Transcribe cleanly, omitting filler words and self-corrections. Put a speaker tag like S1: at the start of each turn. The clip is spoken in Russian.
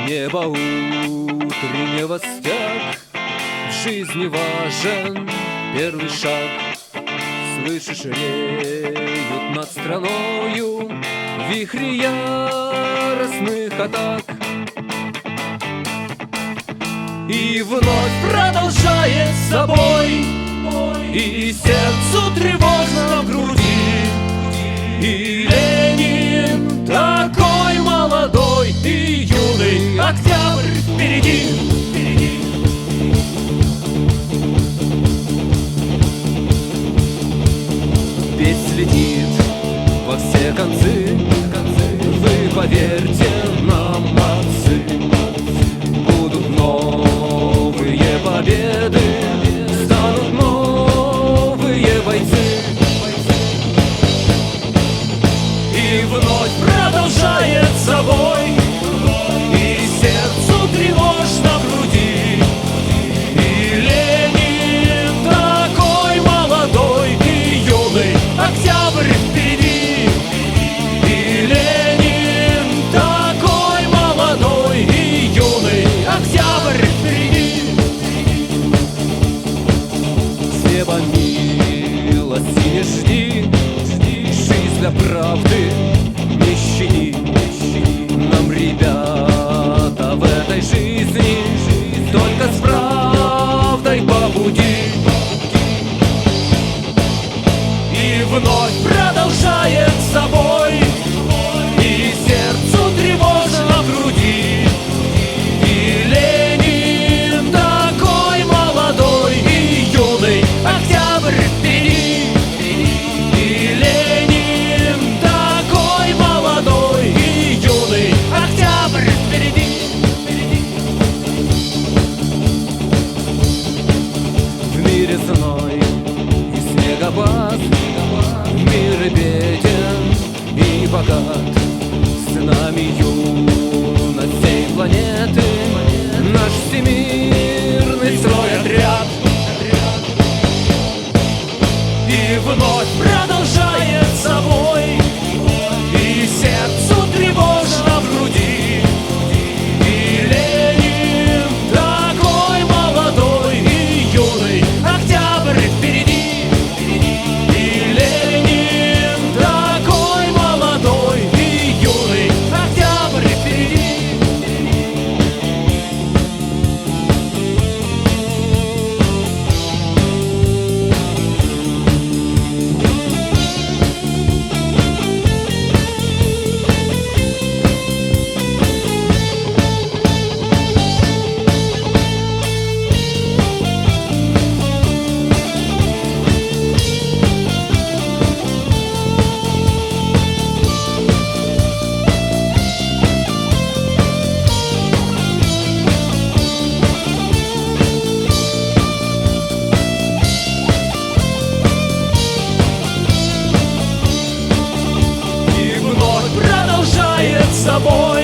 S1: Небо утреннего стяг, в жизни важен первый шаг. Слышишь, реют над страною вихри яростных атак. И вновь продолжает собой, и сердцу тревожно в груди. И Ленин такой молодой и юный, октябрь впереди. Весь летит во все концы, вы поверьте нам, молодцы. Будут новые победы, станут новые бойцы. И вновь продолжает собой, и сердцу тревожно в груди. И Ленин такой молодой и юный, октябрь впереди. И Ленин такой молодой и юный, октябрь впереди. С неба милости не жди, жизнь для правды не щади. Нам, ребята, в этой жизни только с правдой побуди. И вновь продолжает собой, и сердцу тревожно в груди. И Ленин такой молодой и юный, октябрь впереди. И Ленин такой молодой и юный, октябрь впереди. В мире зной и снегопад, мир беден и богат. С нами юность всей планеты, наш всемирный стройотряд. И вновь продолжает собой, и сердцу тревожно в груди. И Ленин такой молодой и юный, октябрь впереди. И Ленин такой молодой и юный, октябрь впереди. И вновь продолжает собой,